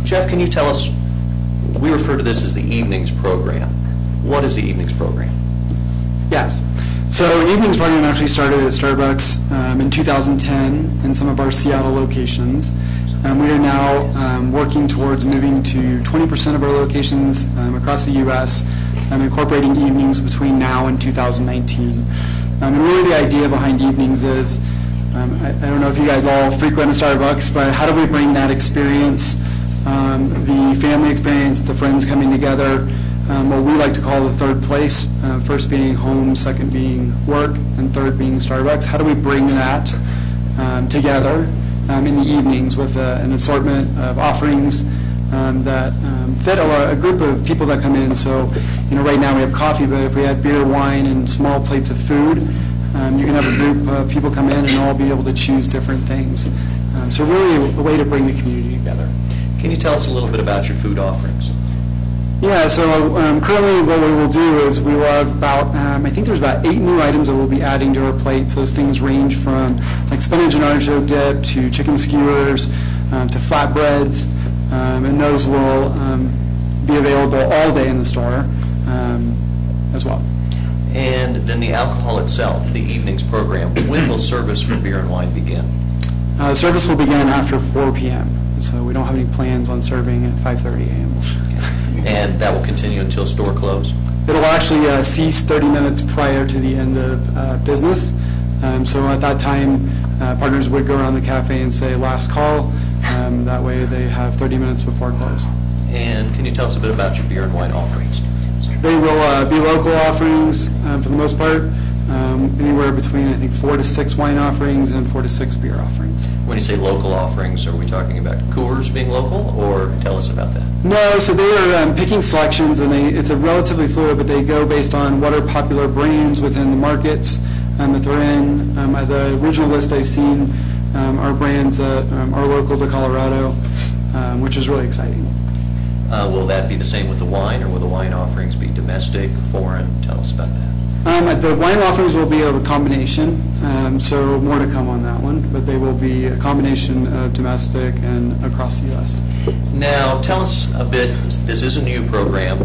Jeff, can you tell us, we refer to this as the evenings program. What is the evenings program? Yes. So the evenings program actually started at Starbucks in 2010 in some of our Seattle locations. We are now working towards moving to 20% of our locations across the U.S., incorporating evenings between now and 2019. And really the idea behind evenings is, I don't know if you guys all frequent a Starbucks, but how do we bring that experience, the family experience, the friends coming together, what we like to call the third place, first being home, second being work, and third being Starbucks. How do we bring that together in the evenings with an assortment of offerings that fit a group of people that come in? So, right now we have coffee, but if we had beer, wine, and small plates of food, you can have a group of people come in and all be able to choose different things. So really a way to bring the community together. Can you tell us a little bit about your food offerings? Yeah, so currently what we will do is we will have about, I think there's about 8 new items that we'll be adding to our plate. So those things range from like spinach and artichoke dip to chicken skewers to flatbreads, and those will be available all day in the store as well. And then the alcohol itself, the evenings program, when will service for beer and wine begin? Service will begin after 4 p.m., so we don't have any plans on serving at 5:30 a.m. And that will continue until store close? It'll actually cease 30 minutes prior to the end of business. So at that time, partners would go around the cafe and say last call. That way they have 30 minutes before close. And can you tell us a bit about your beer and wine offerings? They will be local offerings for the most part, anywhere between, I think, 4 to 6 wine offerings and 4 to 6 beer offerings. When you say local offerings, are we talking about Coors being local, or tell us about that? No, so they are picking selections, and it's a relatively fluid, but they go based on what are popular brands within the markets that they're in. The original list I've seen are brands that are local to Colorado, which is really exciting. Will that be the same with the wine, or will the wine offerings be domestic, foreign? Tell us about that. The wine offerings will be of a combination, so more to come on that one, but they will be a combination of domestic and across the U.S. Now, tell us a bit, this is a new program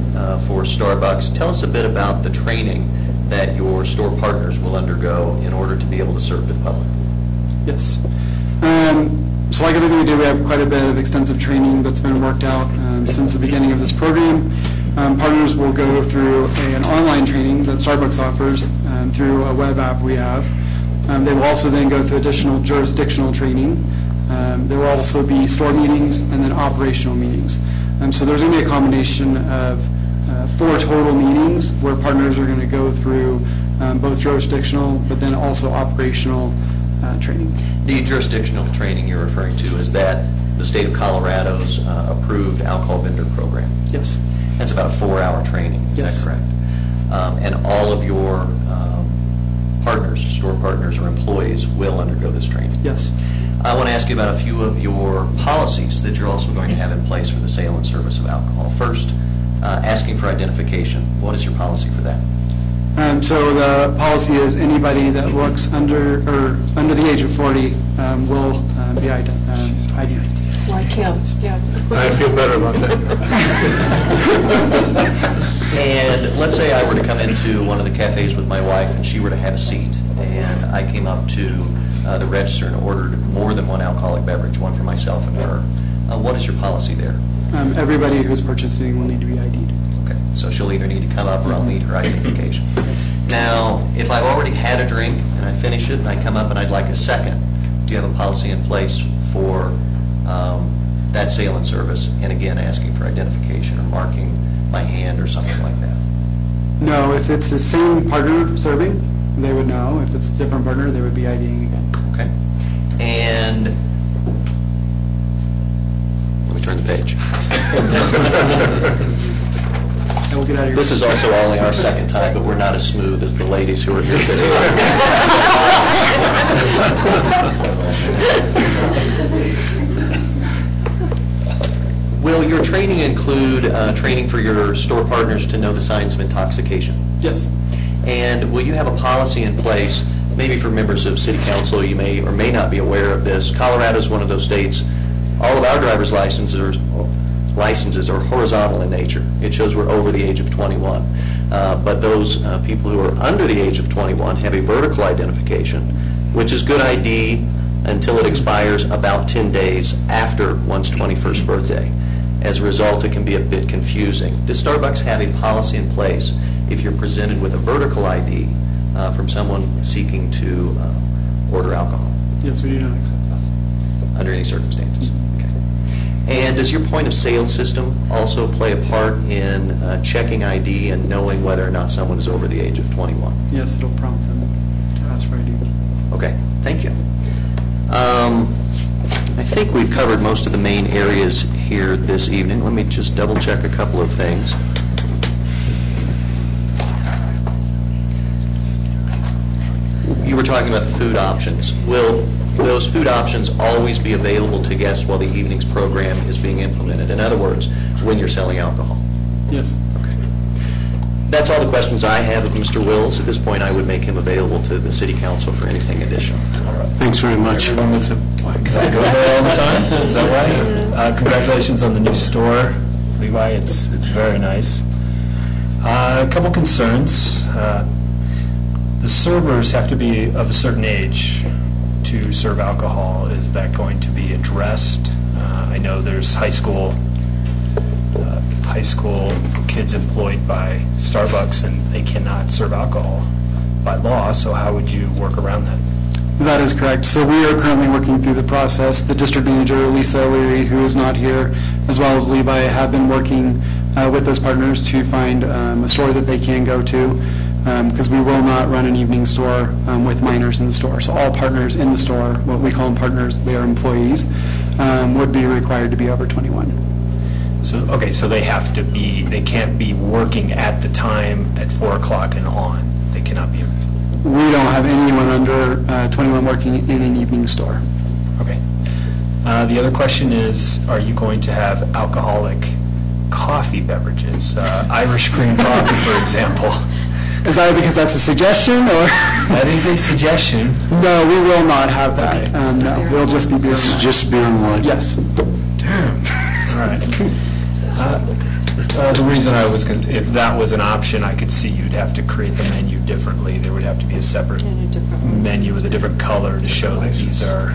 for Starbucks. Tell us a bit about the training that your store partners will undergo in order to be able to serve the public. Yes. So like everything we do, we have quite a bit of extensive training that's been worked out since the beginning of this program. Partners will go through an online training that Starbucks offers through a web app we have. They will also then go through additional jurisdictional training. There will also be store meetings and then operational meetings. So there's going to be a combination of 4 total meetings where partners are going to go through both jurisdictional but then also operational training. The jurisdictional training you're referring to, is that the state of Colorado's approved alcohol vendor program? Yes. That's about a 4-hour training, is Yes. that correct? And all of your partners, store partners or employees will undergo this training? Yes. I want to ask you about a few of your policies that you're also going to have in place for the sale and service of alcohol. First, asking for identification. What is your policy for that? So the policy is anybody that looks under the age of 40 will be ID'd. Like him, yeah. I feel better about that. And let's say I were to come into one of the cafes with my wife and she were to have a seat, and I came up to the register and ordered more than one alcoholic beverage, one for myself and her. What is your policy there? Everybody who's purchasing will need to be ID'd. Okay, so she'll either need to come up or I'll need her identification. Yes. Now, if I've already had a drink and I finish it and I come up and I'd like a second, do you have a policy in place for that sale and service, and again asking for identification or marking my hand or something like that? No, if it's the same partner serving, they would know. If it's a different partner, they would be IDing again. Okay. And let me turn the page. I will get out of your This is also only our second time, but we're not as smooth as the ladies who are here today. Will your training include training for your store partners to know the signs of intoxication? Yes. And will you have a policy in place, maybe for members of City Council, you may or may not be aware of this. Colorado is one of those states, all of our driver's licenses licenses are horizontal in nature. It shows we're over the age of 21. But those people who are under the age of 21 have a vertical identification, which is good ID until it expires about 10 days after one's 21st birthday. As a result, it can be a bit confusing. Does Starbucks have a policy in place if you're presented with a vertical ID from someone seeking to order alcohol? Yes, we do not accept that. Under any circumstances? Okay. And does your point of sale system also play a part in checking ID and knowing whether or not someone is over the age of 21? Yes, it'll prompt them to ask for ID. Okay, thank you. I think we've covered most of the main areas here this evening. Let me just double check a couple of things. You were talking about the food options. Will those food options always be available to guests while the evening's program is being implemented? In other words, when you're selling alcohol? Yes. Okay. That's all the questions I have of Mr. Wills. At this point, I would make him available to the City Council for anything additional. Thanks very much. Everyone looks at, can I go there all the time? Is that right? Congratulations on the new store, Levi. It's very nice. A couple concerns. The servers have to be of a certain age to serve alcohol. Is that going to be addressed? I know there's high school kids employed by Starbucks, and they cannot serve alcohol by law, so how would you work around that? That is correct. So we are currently working through the process. The district manager, Lisa O'Leary, who is not here, as well as Levi, have been working with those partners to find a store that they can go to, because we will not run an evening store with minors in the store. So all partners in the store, what we call them partners, they are employees, would be required to be over 21. So, okay, so they can't be working at the time at 4 o'clock and on. They cannot be. We don't have anyone under 21 working in an evening store. Okay. The other question is, are you going to have alcoholic coffee beverages? Irish cream coffee, for example. Is that because that's a suggestion, or? That is a suggestion. No, we will not have that. Okay. No, we'll just be beer and This is wine. just beer and wine. Yes. Damn. All right. The reason I was, because if that was an option, I could see you'd have to create the menu differently. There would have to be a separate And a different menu with a different color to show that these are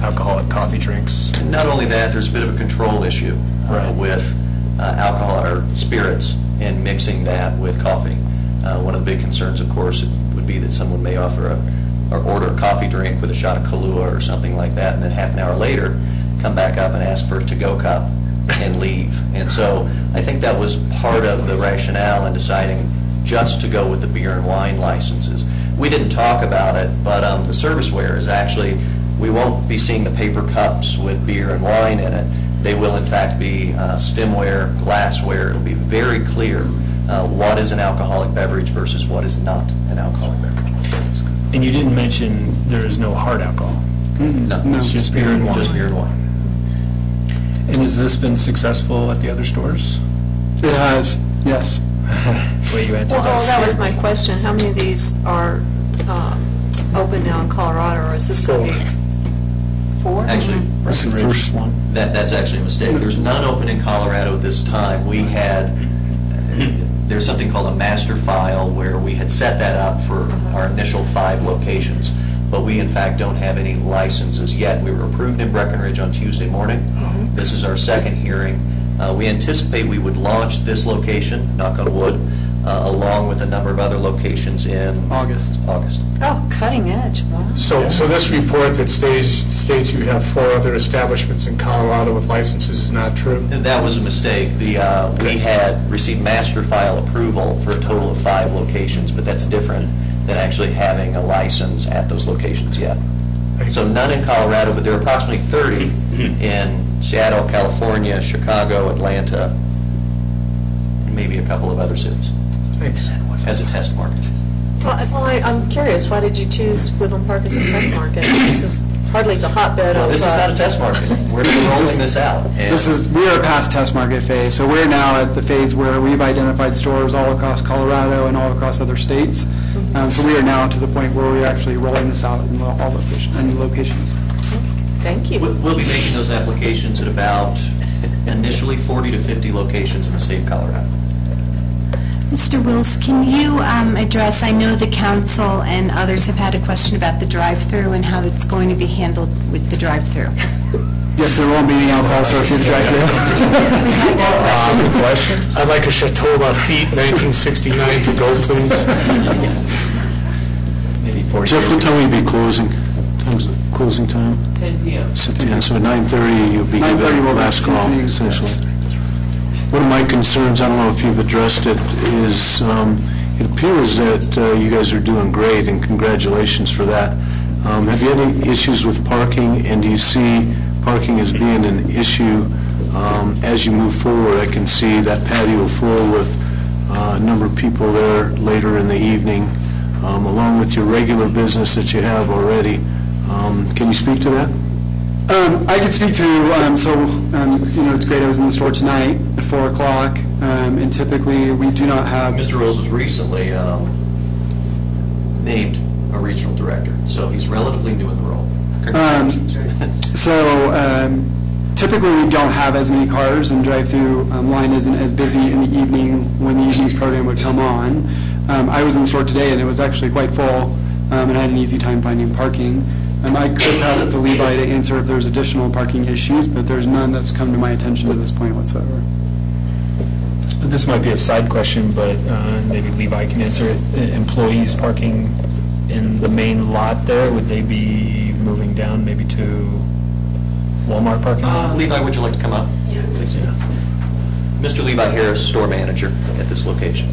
alcoholic coffee drinks. And not only that, there's a bit of a control issue Right. with alcohol or spirits and mixing that with coffee. One of the big concerns, of course, would be that someone may offer or order a coffee drink with a shot of Kahlua or something like that, and then half an hour later come back up and ask for a to-go cup and leave. And so I think that was part of the rationale in deciding just to go with the beer and wine licenses. We didn't talk about it, but the serviceware is actually, we won't be seeing the paper cups with beer and wine in it. They will in fact be stemware, glassware. It'll be very clear what is an alcoholic beverage versus what is not an alcoholic beverage. And you didn't mention there is no hard alcohol. No, No. It's just beer and wine. just beer and wine. And has this been successful at the other stores? It has, yes. The way you answered Well, that was scared my me. question. How many of these are open now in Colorado, or is this going to be 4? Actually, That's the first one. that's actually a mistake. There's none open in Colorado at this time. We had, there's something called a master file where we had set that up for our initial 5 locations, but we in fact don't have any licenses yet. We were approved in Breckenridge on Tuesday morning. This is our second hearing. We anticipate we would launch this location, knock on wood, along with a number of other locations in August. August. Oh, cutting edge, wow. So this report that states you have 4 other establishments in Colorado with licenses is not true? That was a mistake. We had received master file approval for a total of 5 locations, but that's different than actually having a license at those locations yet. So none in Colorado, but there are approximately 30 in Seattle, California, Chicago, Atlanta, maybe a couple of other cities Thanks. as a test market. Well, I'm curious, why did you choose Woodland Park as a test market? This is hardly the hotbed Well, of... this is not a test market. We're rolling this out. And We are past test market phase, so we're now at the phase where we've identified stores all across Colorado and all across other states. So we are now to the point where we're actually rolling this out in all locations. Thank you. We'll be making those applications at about initially initially 40 to 50 locations in the state of Colorado. Mr. Wills, can you address, I know the council and others have had a question about the drive-through and how it's going to be handled with the drive-through. Yes, there won't be any alcohol served through the drive-thru. Good question. I'd like a Chateau Lafite 1969 to go, please. Maybe 40. Jeff, what time will you be closing? Time's the closing time? 10 p.m. So 10, so 9:30 you'll be 9:30 giving will be last call, ceasing, essentially. One of my concerns, I don't know if you've addressed it, is it appears that you guys are doing great, and congratulations for that. Have you had any issues with parking, and do you see parking as being an issue as you move forward? I can see that patio full with a number of people there later in the evening, along with your regular business that you have already. Can you speak to that? I could speak to, it's great, I was in the store tonight at 4 o'clock, and typically we do not have... Mr. Wills was recently named a regional director, so he's relatively new in the role. Congratulations. Typically we don't have as many cars, and drive-through line isn't as busy in the evening when the evening's program would come on. I was in the store today and it was actually quite full, and I had an easy time finding parking. I could pass it to Levi to answer if there's additional parking issues, but there's none that's come to my attention to this point whatsoever. This might be a side question, but maybe Levi can answer it. Employees parking in the main lot there, would they be moving down maybe to Walmart parking lot? Levi, would you like to come up? Yeah. Please. Mr. Levi Harris, store manager at this location.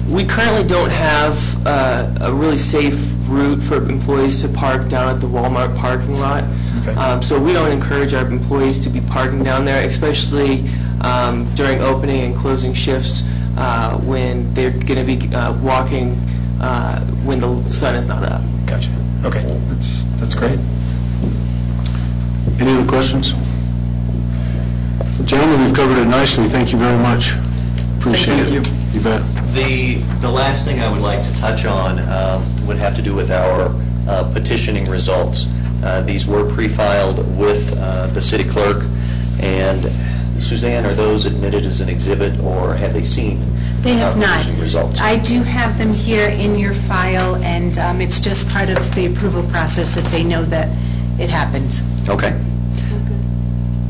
We currently don't have a really safe route for employees to park down at the Walmart parking lot. Okay. So we don't encourage our employees to be parking down there, especially during opening and closing shifts when they're going to be walking when the sun is not up. Gotcha. Okay, that's great. Any other questions? Gentlemen, we've covered it nicely. Thank you very much. Appreciate it. Thank you. You bet. The last thing I would like to touch on would have to do with our petitioning results. These were pre-filed with the city clerk, and Suzanne, are those admitted as an exhibit, or have they seen They have our not. petitioning results? I do have them here in your file, and it's just part of the approval process that they know that it happened. Okay.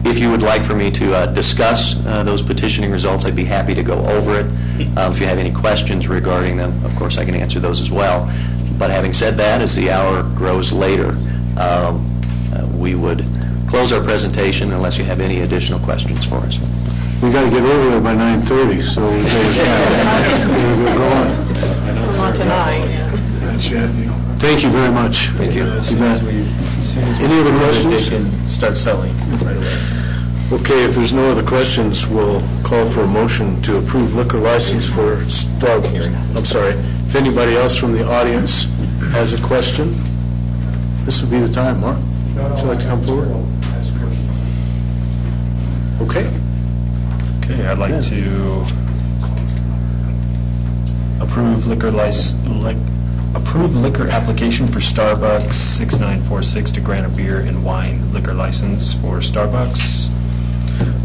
If you would like for me to discuss those petitioning results, I'd be happy to go over it. If you have any questions regarding them, of course, I can answer those as well. But having said that, as the hour grows later, we would close our presentation unless you have any additional questions for us. We got to get over there by 9:30, so we better go on. Not tonight. Thank you very much. Thank you. As soon as we Any other questions? they can start selling right away. Okay, if there's no other questions, we'll call for a motion to approve liquor license for Starbucks. I'm sorry. If anybody else from the audience has a question, this would be the time. Mark, would you like to come forward? Okay. Okay, I'd like to approve liquor application for Starbucks 6946 to grant a beer and wine liquor license for Starbucks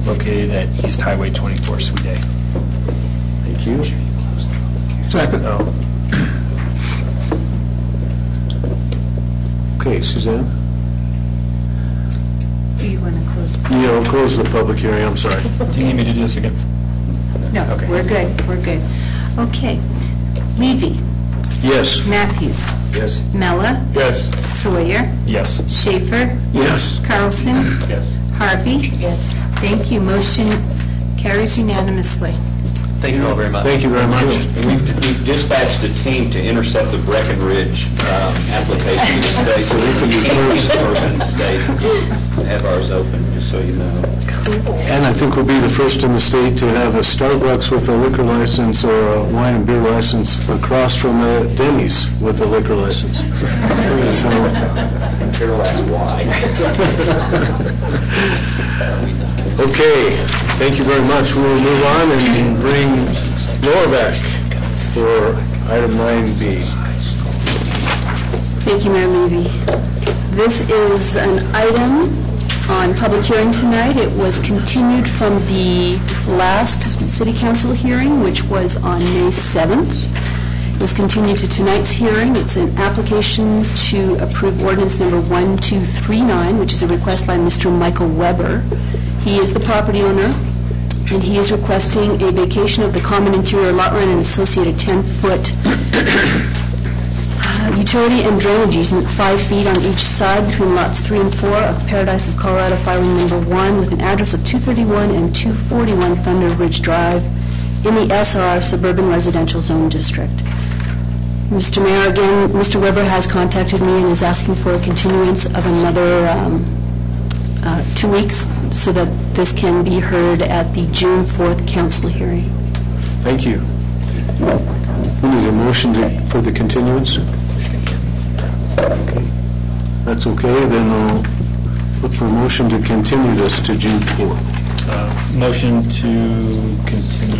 located at East Highway 24, Suite A. Thank you. Second. Oh, Okay, Suzanne? Do you want to close? Yeah, we'll close the public hearing. I'm sorry. do you need me to do this again? No, Okay. we're good, we're good. Okay. Levy, Yes. Matthews, Yes. Mella, Yes. Sawyer, Yes. Schaefer, Yes. Carlson, Yes. Harvey. Yes. Thank you. Motion carries unanimously. Thank you all very much. Thank you very much. We've dispatched a team to intercept the Breckenridge application in the state. So we can be first. in the state. Have ours open, just so you know. And I think we'll be the first in the state to have a Starbucks with a liquor license or a wine and beer license across from a Denny's with a liquor license. So, Carol asked why. okay, thank you very much. We will move on and bring Laura back for item 9B. Thank you, Mayor Levy. This is an item on public hearing tonight. It was continued from the last city council hearing, which was on May 7th. It was continued to tonight's hearing. It's an application to approve ordinance number 1239, which is a request by Mr. Michael Weber. He is the property owner, and he is requesting a vacation of the common interior lot line and associated 10-foot utility and drainage easement, 5 feet on each side between lots 3 and 4 of Paradise of Colorado, filing number 1, with an address of 231 and 241 Thunder Ridge Drive in the SR Suburban Residential Zone District. Mr. Mayor, again, Mr. Weber has contacted me and is asking for a continuance of another 2 weeks so that this can be heard at the June 4th council hearing. Thank you. We need a motion for the continuance? Okay. That's okay, then I'll look for a motion to continue this to June 4th. Motion to continue